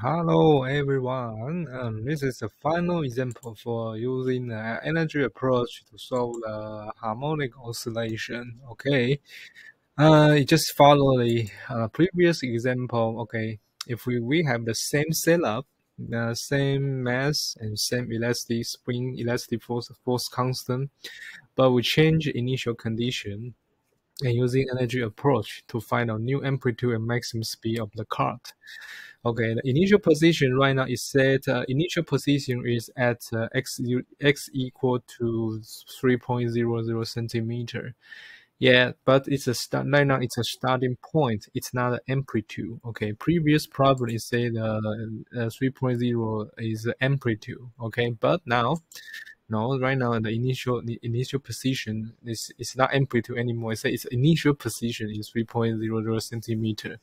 Hello everyone. This is the final example for using the energy approach to solve the harmonic oscillation. Okay. It just follow the previous example. Okay. If we have the same setup, the same mass and same elastic spring, elastic force constant, but we change initial condition and using energy approach to find out new amplitude and maximum speed of the cart. Okay, the initial position right now is set. Initial position is at x equal to 3.00 centimeter. Yeah, but it's a start right now. It's a starting point. It's not an amplitude. Okay, previous problem is say the 3.0 is the amplitude. Okay, but now no, right now the initial position is not amplitude anymore. Its initial position is 3.00 centimeter.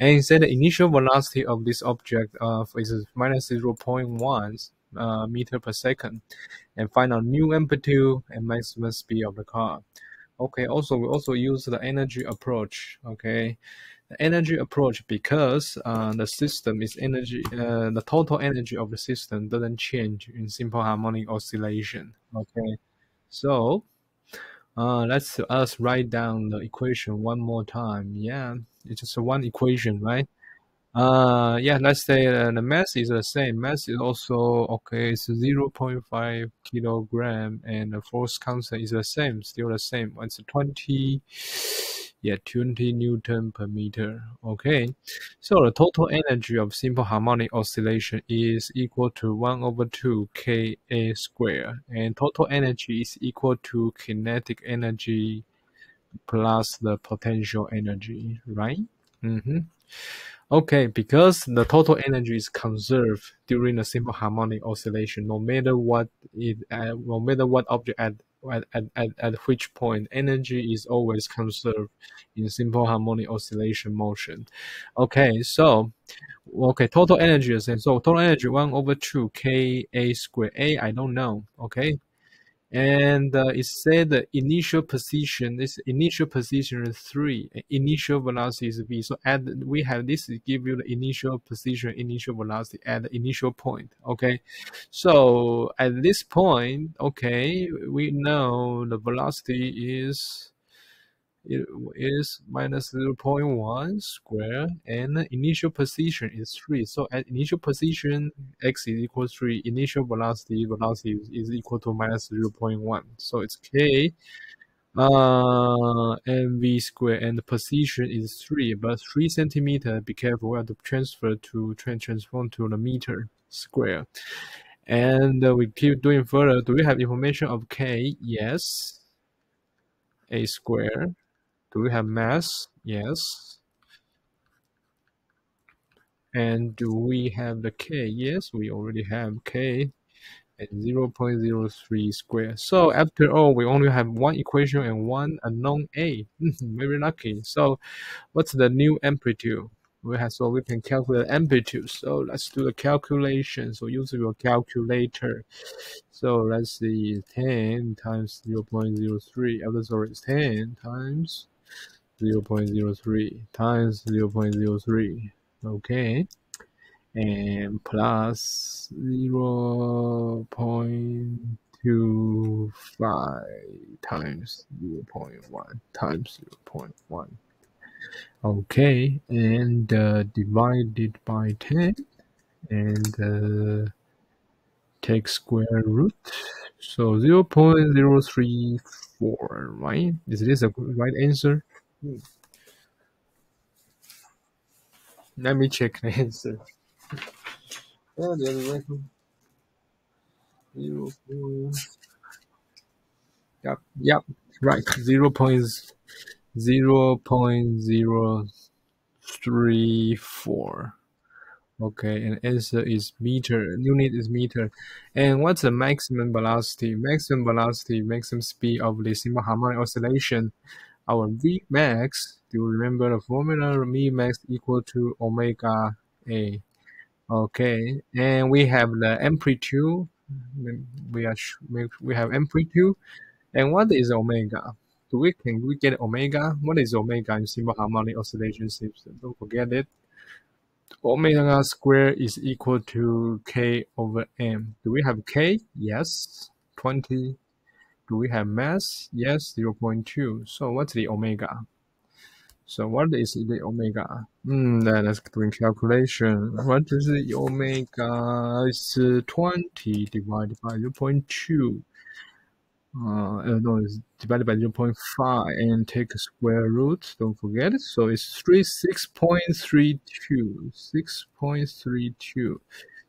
And instead, the initial velocity of this object is minus 0.1 meter per second, and find out new amplitude and maximum speed of the car. Okay, also we also use the energy approach. Okay, the energy approach because the system is energy, the total energy of the system doesn't change in simple harmonic oscillation. Okay, so let's us write down the equation one more time. Yeah, it's just one equation, right? Yeah, let's say the mass is the same. Mass is also okay. It's 0.5 kilogram, and the force constant is the same, still the same. It's 20, yeah, 20 Newton per meter. Okay, so the total energy of simple harmonic oscillation is equal to 1/2 Ka square, and total energy is equal to kinetic energy plus the potential energy, right? Mm-hmm. Okay, because the total energy is conserved during a simple harmonic oscillation, no matter what object at which point, energy is always conserved in simple harmonic oscillation motion. Okay, so total energy is same. So total energy 1/2 Ka squared. A I don't know. Okay, and it said the initial position, this initial position is 3, initial velocity is v. So we have this to give you the initial position, initial velocity at the initial point. Okay, so at this point, okay, we know the velocity is minus 0.1 square, and the initial position is 3. So at initial position, x is equal to 3. Initial velocity is equal to minus 0.1. So it's k mv square, and the position is 3, but 3 centimeter. Be careful, we have to transform to the meter square. And we keep doing further. Do we have information of k? Yes. A square. Do we have mass? Yes. And do we have the k? Yes, we already have k at 0.03 square. So after all, we only have one equation and one unknown a. Very lucky. So what's the new amplitude? So we can calculate amplitude. So let's do the calculation. So use your calculator. So let's see, 10 times 0.03. Sorry, it's 10 times 0.03 times 0.03. Okay, and plus 0.25 times 0.1 times 0.1. Okay, and divided by 10, and take square root. So 0.034, right? Is this a right answer? Let me check the answer. Yeah, the other way. 0. Yep, right. 0.034. Okay, and answer is meter. Unit is meter. And what's the maximum velocity? Maximum speed of the simple harmonic oscillation. Our Vmax, do you remember the formula? Vmax equal to omega A. Okay, and we have the amplitude. We have amplitude. And what is omega? Can we get omega? What is omega in simple harmonic oscillation system? Don't forget it. Omega square is equal to K over M. Do we have K? Yes. 20. Do we have mass? Yes, 0.2. So what's the omega? So what is the omega? Let us doing calculation. What is the omega? It's 20 divided by 0.2. No, it's divided by 0.5 and take a square root. Don't forget. So it's 6.32. 6.32.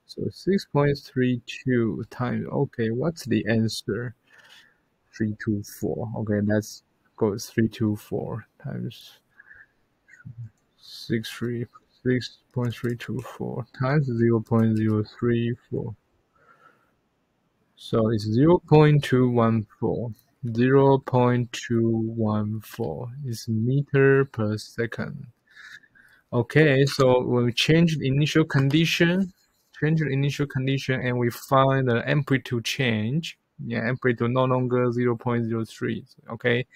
So 6.32 times. Okay, what's the answer? 324. Okay, let's go 324 times 6.324 times 0.034. So it's 0.214. 0.214 is meter per second. Okay, so when we change the initial condition, and we find the amplitude change. Yeah, amplitude no longer 0.03. Okay,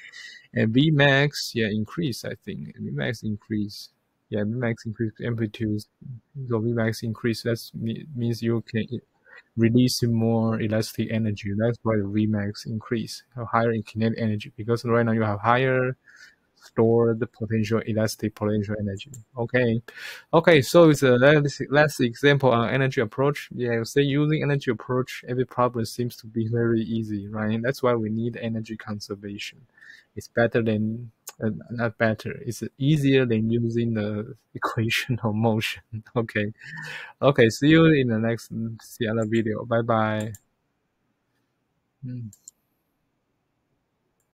and Vmax, yeah, increase, I think. Vmax increase. Yeah, Vmax increase amplitude. So Vmax increase, that means you can release more elastic energy. That's why the Vmax increase, higher in kinetic energy, because right now you have higher stored potential elastic potential energy. Okay, so it's a last example on energy approach. Yeah, you say using energy approach, every problem seems to be very easy, right? That's why we need energy conservation. It's better than not better. It's easier than using the equation of motion. Okay. See you in the next other video. Bye bye.